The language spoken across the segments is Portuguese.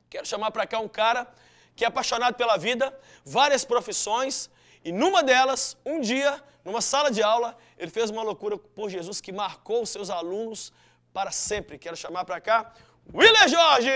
Quero chamar para cá um cara que é apaixonado pela vida, várias profissões, e numa delas, um dia, numa sala de aula, ele fez uma loucura por Jesus que marcou os seus alunos para sempre. Quero chamar para cá Willer Jorge!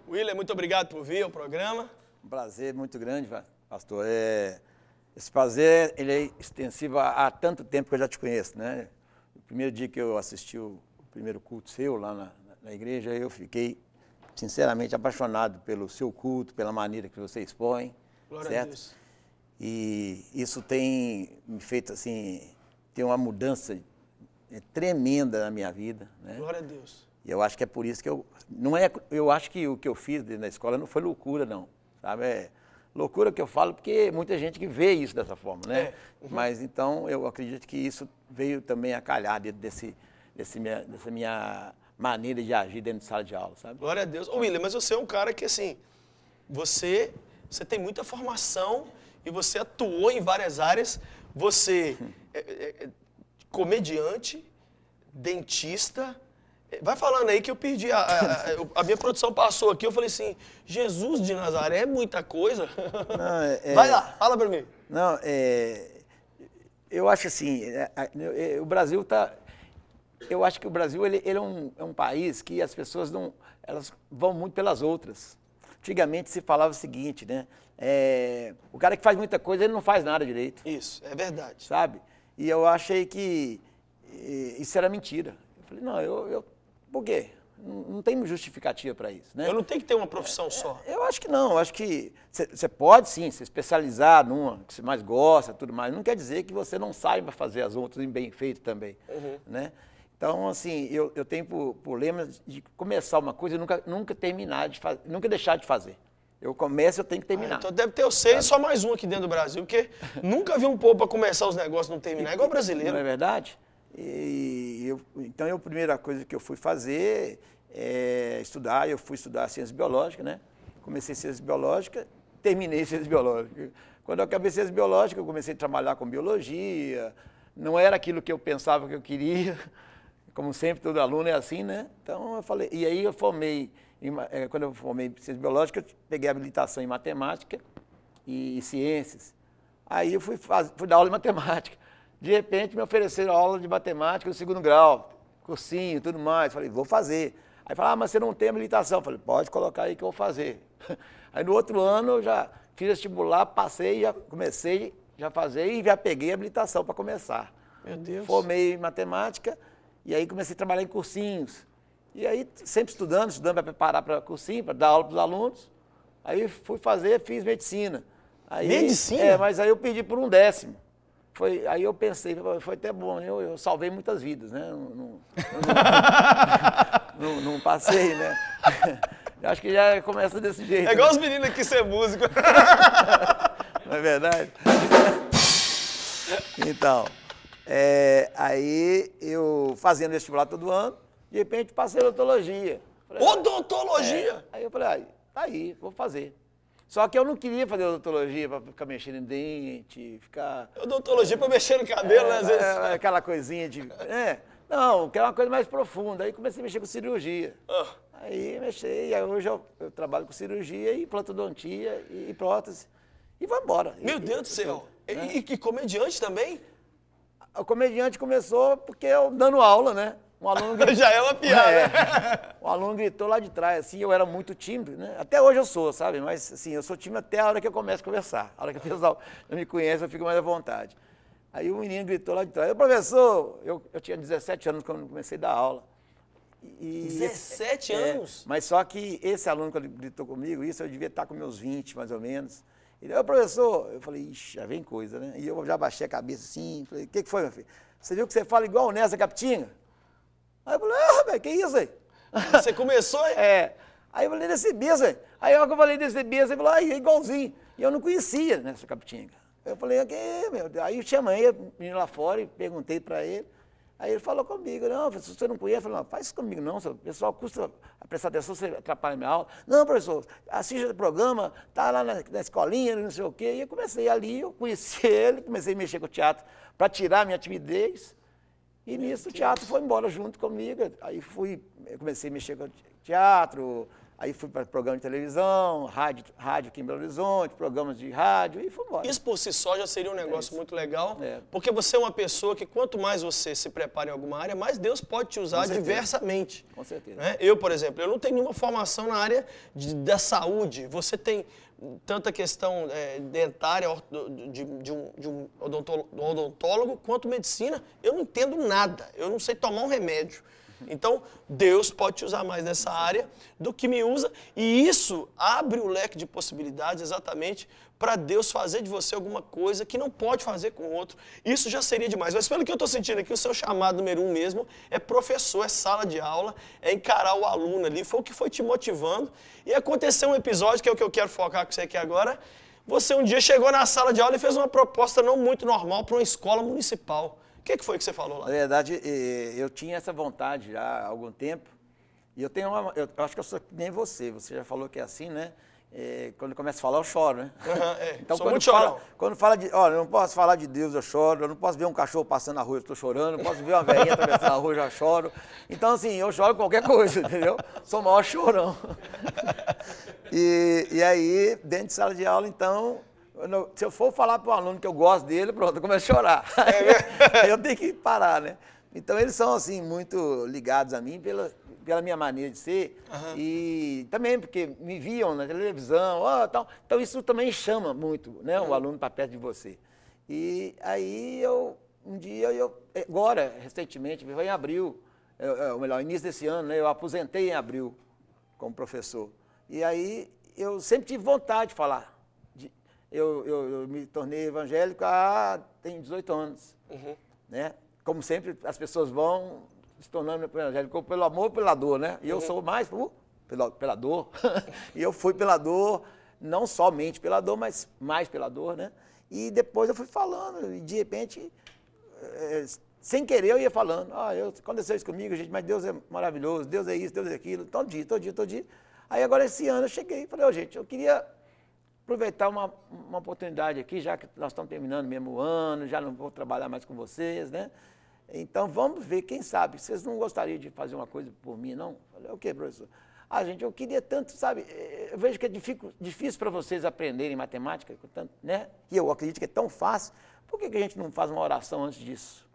Willer, muito obrigado por vir ao programa. Um prazer muito grande, pastor. Esse prazer ele é extensivo há tanto tempo que eu já te conheço, né? O primeiro dia que eu assisti o primeiro culto seu lá na igreja, eu fiquei sinceramente apaixonado pelo seu culto, pela maneira que você expõe, Glória certo? a Deus. E isso tem me feito assim, ter uma mudança tremenda na minha vida, né? Glória a Deus. E eu acho que é por isso que eu acho que o que eu fiz na escola não foi loucura, não, sabe? É loucura que eu falo porque muita gente que vê isso dessa forma, né? Mas então eu acredito que isso veio também a calhar dentro dessa minha maneira de agir dentro de sala de aula, sabe? Glória a Deus. Ô, Willer, mas você é um cara que, assim, você tem muita formação e você atuou em várias áreas. Você é comediante, dentista. Vai falando aí que eu perdi. A minha produção passou aqui, eu falei assim, Jesus de Nazaré é muita coisa. Não, vai lá, fala pra mim. Não, eu acho assim, o Brasil está... Eu acho que o Brasil ele é um país que as pessoas elas vão muito pelas outras. Antigamente se falava o seguinte, né? O cara que faz muita coisa, ele não faz nada direito. Isso, é verdade. Sabe? E eu achei que isso era mentira. Eu falei, não, por quê? Não tem justificativa para isso, né? Eu não tenho que ter uma profissão só. Eu acho que não, eu acho que você pode sim se especializar numa que você mais gosta, tudo mais. Não quer dizer que você não saiba fazer as outras bem feito também, né? Então, assim, eu tenho por lema de começar uma coisa e nunca terminar de fazer, nunca deixar de fazer. Eu começo, eu tenho que terminar. Então deve ter você e só mais um aqui dentro do Brasil, porque nunca vi um povo para começar os negócios e não terminar, é igual brasileiro. Não é verdade? Então, a primeira coisa que eu fui fazer é estudar. Eu fui estudar ciência biológica, né? Comecei ciência biológica, terminei ciência biológica. Quando eu acabei ciência biológica, eu comecei a trabalhar com biologia. Não era aquilo que eu pensava que eu queria. Como sempre, todo aluno é assim, né? Então, eu falei... E aí, eu formei... Quando eu formei em ciência biológica, eu peguei habilitação em matemática e ciências. Aí, eu fui dar aula de matemática. De repente, me ofereceram aula de matemática no 2º grau, cursinho, tudo mais. Falei, vou fazer. Aí falaram, mas você não tem habilitação. Falei, pode colocar aí que eu vou fazer. Aí, no outro ano, eu já fiz vestibular, passei, já comecei a fazer e já peguei a habilitação para começar. Meu Deus. Formei em matemática. E aí comecei a trabalhar em cursinhos. E aí sempre estudando para preparar para cursinho, para dar aula para os alunos. Aí fui fiz medicina. Aí, medicina? Mas aí eu pedi por 1/10. Aí eu pensei, foi até bom, eu salvei muitas vidas, né? Não passei, né? Acho que já começa desse jeito. É igual né? os meninos aqui ser músico. Não é verdade? Então... aí eu fazendo vestibular todo ano, de repente passei em odontologia. Odontologia? Aí eu falei, tá aí, vou fazer. Só que eu não queria fazer odontologia para ficar mexendo em dente, ficar... Odontologia para mexer no cabelo, né? Às vezes. Aquela coisinha de... não, que é uma coisa mais profunda. Aí comecei a mexer com cirurgia. Aí mexi, e aí hoje eu trabalho com cirurgia e plantodontia e prótese. E vou embora. Meu Deus do céu. E comediante também? O comediante começou porque eu dando aula, né? Um aluno gritou, já é uma piada. Um aluno gritou lá de trás, assim, eu era muito tímido, né? Até hoje eu sou, sabe? Mas, assim, eu sou tímido até a hora que eu começo a conversar. A hora que o pessoal não me conhece, eu fico mais à vontade. Aí o menino gritou lá de trás, professor, eu tinha 17 anos quando comecei a dar aula. 17 anos? Mas só que esse aluno, quando ele gritou comigo, isso eu devia estar com meus 20, mais ou menos. Ele, professor, eu falei, ixi, já vem coisa, né? E eu já baixei a cabeça assim, falei, o que foi, meu filho? Você viu que você fala igual o Nessa Capitinga? Aí eu falei, velho, que isso aí? Você começou, hein? Aí eu falei, desse besa, velho. Aí eu falei desse besa, ele falou, é igualzinho. E eu não conhecia, né, essa Capitinga. Eu falei, aqui, meu Deus. Aí eu chamei o menino lá fora e perguntei para ele. Aí ele falou comigo, não, professor, você não conhece? Eu falei, não, faz isso comigo não, o pessoal custa prestar atenção, você atrapalha a minha aula. Não, professor, assiste o programa, tá lá na escolinha, não sei o quê. E eu comecei ali, eu conheci ele, comecei a mexer com o teatro para tirar a minha timidez. E nisso o teatro foi embora junto comigo. Aí eu comecei a mexer com o teatro, aí fui para programa de televisão, rádio aqui em Belo Horizonte, programas de rádio, e fui embora. Isso por si só já seria um negócio muito legal, É. porque você é uma pessoa que quanto mais você se prepara em alguma área, mais Deus pode te usar diversamente. Com certeza. Né? Eu, por exemplo, eu não tenho nenhuma formação na área da saúde. Você tem tanta questão dentária de um odontólogo quanto medicina. Eu não entendo nada, eu não sei tomar um remédio. Então, Deus pode te usar mais nessa área do que me usa, e isso abre o leque de possibilidades exatamente para Deus fazer de você alguma coisa que não pode fazer com o outro. Isso já seria demais. Mas pelo que eu estou sentindo aqui, o seu chamado número 1 mesmo é professor, é sala de aula, é encarar o aluno ali, foi o que foi te motivando. E aconteceu um episódio, que é o que eu quero focar com você aqui agora. Você um dia chegou na sala de aula e fez uma proposta não muito normal para uma escola municipal. O que foi que você falou lá? Na verdade, eu tinha essa vontade já há algum tempo. E eu acho que eu sou que nem você já falou que é assim, né? Quando começa a falar, eu choro, né? Então, quando fala de, olha, eu não posso falar de Deus, eu choro. Eu não posso ver um cachorro passando na rua, eu estou chorando. Não posso ver uma velhinha atravessando a rua, eu já choro. Então, assim, eu choro qualquer coisa, entendeu? Sou o maior chorão. E aí, dentro de sala de aula, então... Se eu for falar para o aluno que eu gosto dele, pronto, eu começo a chorar. Aí eu tenho que parar, né? Então, eles são, assim, muito ligados a mim pela minha maneira de ser. E também porque me viam na televisão, tal. Então, isso também chama muito, né, o aluno para perto de você. E aí, um dia, agora, recentemente, foi em abril, ou melhor, início desse ano, né, eu aposentei em abril como professor. E aí, eu sempre tive vontade de falar. Eu me tornei evangélico tem 18 anos, né? Como sempre, as pessoas vão se tornando evangélico pelo amor ou pela dor, né? E eu sou mais pela dor. E eu fui pela dor, não somente pela dor, mas mais pela dor, né? E depois eu fui falando, e de repente, sem querer eu ia falando. Aconteceu isso comigo, gente, mas Deus é maravilhoso, Deus é isso, Deus é aquilo, todo dia. Aí agora esse ano eu cheguei e falei, gente, eu queria... aproveitar uma oportunidade aqui, já que nós estamos terminando mesmo o ano, já não vou trabalhar mais com vocês, né? Então, vamos ver, quem sabe, vocês não gostariam de fazer uma coisa por mim, não? Falei, o quê, professor? Gente, eu queria tanto, sabe, eu vejo que é difícil para vocês aprenderem matemática, né? E eu acredito que é tão fácil, por que a gente não faz uma oração antes disso?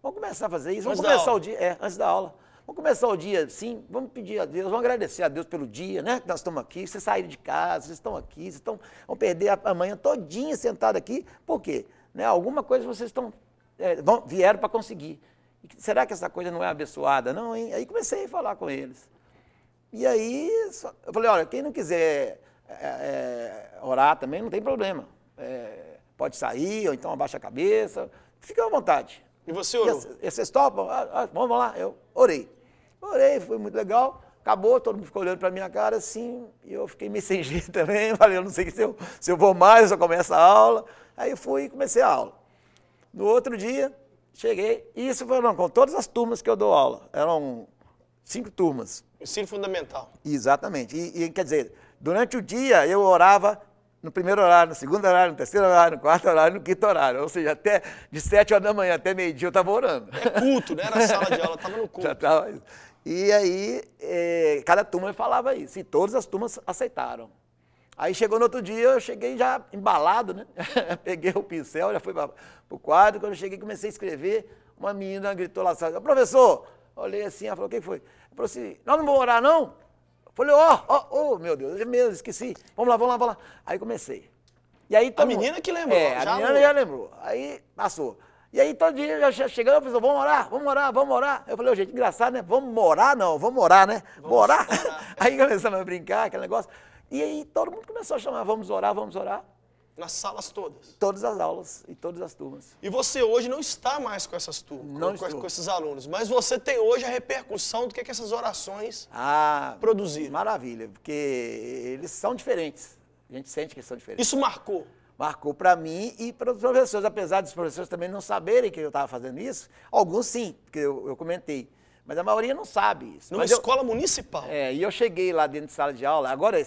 Vamos começar a fazer isso, vamos começar o dia, antes da aula. Vamos começar o dia assim, vamos pedir a Deus, vamos agradecer a Deus pelo dia, né? Que nós estamos aqui, vocês saíram de casa, vocês estão aqui, vão perder a manhã todinha sentado aqui, por quê? Né? Alguma coisa vocês vieram para conseguir. Será que essa coisa não é abençoada? Não, hein? Aí comecei a falar com eles. E aí, eu falei, olha, quem não quiser orar também, não tem problema. Pode sair, ou então abaixa a cabeça, fica à vontade. E você orou? E vocês topam? Vamos lá, eu orei. Orei, foi muito legal, acabou, todo mundo ficou olhando para a minha cara assim, e eu fiquei meio sem jeito também, falei, eu não sei se eu vou mais, eu começo a aula. Aí fui e comecei a aula. No outro dia, cheguei, e isso foi com todas as turmas que eu dou aula, eram 5 turmas. Ensino fundamental. Exatamente, e quer dizer, durante o dia eu orava no primeiro horário, no segundo horário, no terceiro horário, no quarto horário, no quinto horário. Ou seja, até de 7 horas da manhã até meio-dia eu estava orando. É culto, né? Era sala de aula, estava no culto. Já estava isso. E aí, cada turma falava isso, e todas as turmas aceitaram. Aí chegou no outro dia, eu cheguei já embalado, né? Peguei o pincel, já fui para o quadro. Quando eu cheguei, comecei a escrever. Uma menina gritou lá, professor, olhei assim, ela falou, o que foi? Ela falou assim, nós não vamos orar, não? Falei, meu Deus, eu mesmo esqueci. Vamos lá. Aí comecei. E aí, a menina que lembrou. A menina já lembrou. Aí passou. E aí todo dia já chegando, eu falei, vamos orar. Eu falei, gente, engraçado, né? Vamos orar, não, vamos orar, né? Vamos orar. Aí começamos a brincar, aquele negócio. E aí todo mundo começou a chamar, vamos orar. Nas salas todas? Todas as aulas e todas as turmas. E você hoje não está mais com essas turmas, com esses alunos, mas você tem hoje a repercussão do que essas orações produziram. Maravilha, porque eles são diferentes. A gente sente que eles são diferentes. Isso marcou? Marcou para mim e para os professores, apesar dos professores também não saberem que eu estava fazendo isso, alguns sim, porque eu comentei, mas a maioria não sabe isso. Numa escola municipal? E eu cheguei lá dentro de sala de aula, agora,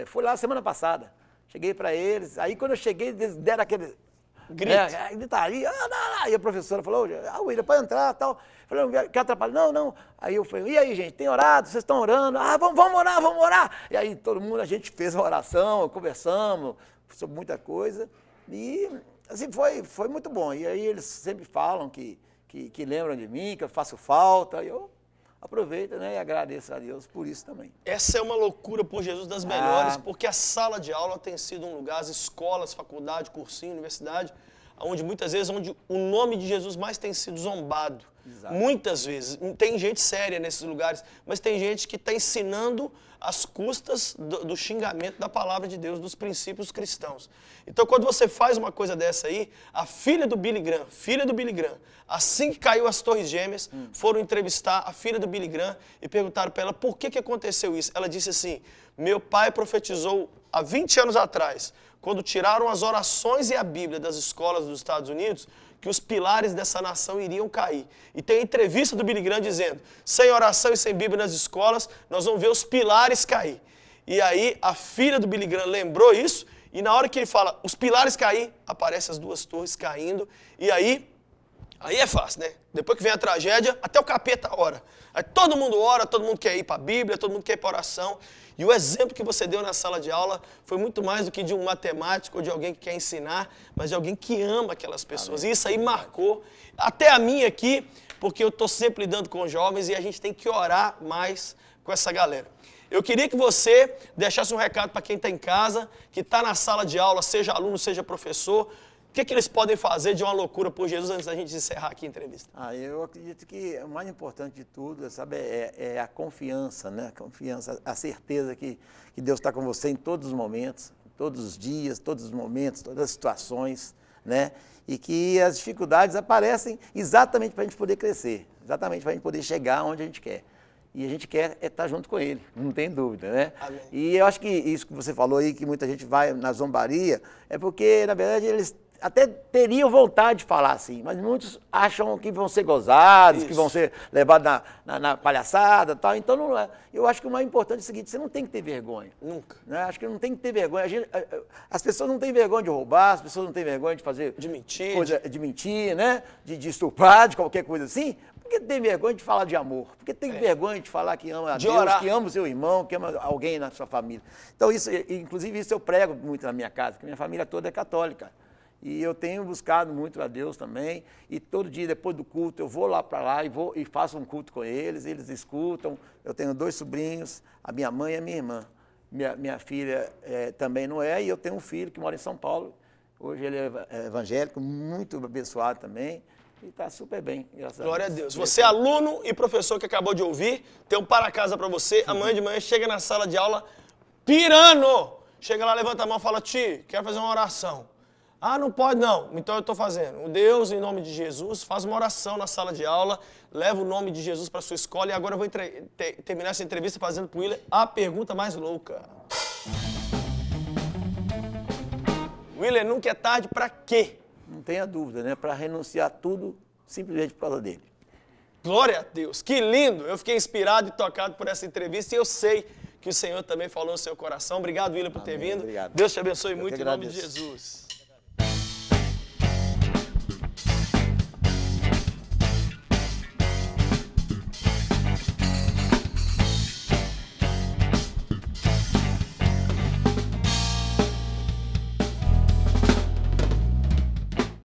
fui lá semana passada, cheguei para eles, aí quando eu cheguei, eles deram aquele... gritaria, e a professora falou, William, pode entrar e tal. Eu falei, não quer atrapalhar? Não. Aí eu falei, e aí, gente, tem orado? Vocês estão orando? Vamos orar. E aí todo mundo, a gente fez uma oração, conversamos sobre muita coisa. E assim, foi muito bom. E aí eles sempre falam que lembram de mim, que eu faço falta. E eu aproveito, né, e agradeço a Deus por isso também. Essa é uma loucura por Jesus das melhores, porque a sala de aula tem sido um lugar, as escolas, faculdade, cursinho, universidade, onde muitas vezes o nome de Jesus mais tem sido zombado. Exato. Muitas vezes. Tem gente séria nesses lugares, mas tem gente que está ensinando às custas do xingamento da palavra de Deus, dos princípios cristãos. Então, quando você faz uma coisa dessa aí, a filha do Billy Graham, assim que caiu as Torres Gêmeas, foram entrevistar a filha do Billy Graham e perguntaram para ela por que aconteceu isso. Ela disse assim, meu pai profetizou há 20 anos atrás, quando tiraram as orações e a Bíblia das escolas dos Estados Unidos, que os pilares dessa nação iriam cair. E tem a entrevista do Billy Graham dizendo, sem oração e sem Bíblia nas escolas, nós vamos ver os pilares cair. E aí a filha do Billy Graham lembrou isso, e na hora que ele fala, os pilares cair, aparecem as duas torres caindo, e aí é fácil, né? Depois que vem a tragédia, até o capeta ora. Aí todo mundo ora, todo mundo quer ir para a Bíblia, todo mundo quer ir para a oração. E o exemplo que você deu na sala de aula foi muito mais do que de um matemático ou de alguém que quer ensinar, mas de alguém que ama aquelas pessoas. E isso aí marcou, até a minha aqui, porque eu estou sempre lidando com jovens e a gente tem que orar mais com essa galera. Eu queria que você deixasse um recado para quem está em casa, que está na sala de aula, seja aluno, seja professor. O que eles podem fazer de uma loucura por Jesus antes da gente encerrar aqui a entrevista? Eu acredito que o mais importante de tudo, sabe, é a confiança, né? A confiança, a certeza que Deus está com você em todos os momentos, todos os dias, todos os momentos, todas as situações, né? E que as dificuldades aparecem exatamente para a gente poder crescer, exatamente para a gente poder chegar onde a gente quer. E a gente quer estar junto com Ele, não tem dúvida, né? Amém. E eu acho que isso que você falou aí, que muita gente vai na zombaria, é porque, na verdade, eles até teriam vontade de falar assim, mas muitos acham que vão ser gozados, que vão ser levados na palhaçada e tal. Então, não é. Eu acho que o mais importante é o seguinte, você não tem que ter vergonha. Nunca. Né? Acho que não tem que ter vergonha. As pessoas não têm vergonha de roubar, as pessoas não têm vergonha de fazer... De mentir. De mentir, né? De estuprar, de qualquer coisa assim. Porque tem vergonha de falar de amor. Porque tem vergonha de falar que ama a Deus, orar. que ama o seu irmão, que ama alguém na sua família. Então, inclusive, isso eu prego muito na minha casa, porque minha família toda é católica. E eu tenho buscado muito a Deus também, e todo dia, depois do culto, eu vou lá para lá e faço um culto com eles escutam. Eu tenho 2 sobrinhos, a minha mãe e a minha irmã. Minha filha também não é, e eu tenho um filho que mora em São Paulo. Hoje ele é evangélico, muito abençoado também, e está super bem, graças a Deus. Glória a Deus. Você é aluno e professor que acabou de ouvir, tem um para-casa para você, amanhã de manhã chega na sala de aula pirando. Chega lá, levanta a mão e fala, Ti, quero fazer uma oração. Ah, não pode não. Então eu estou fazendo. O Deus, em nome de Jesus, faz uma oração na sala de aula, leva o nome de Jesus para a sua escola e agora eu vou terminar essa entrevista fazendo para o William a pergunta mais louca. William, nunca é tarde para quê? Não tenha dúvida, né? Para renunciar tudo simplesmente por causa dele. Glória a Deus, que lindo! Eu fiquei inspirado e tocado por essa entrevista e eu sei que o Senhor também falou no seu coração. Obrigado, William, por ter vindo. Obrigado. Deus te abençoe muito em nome de Jesus.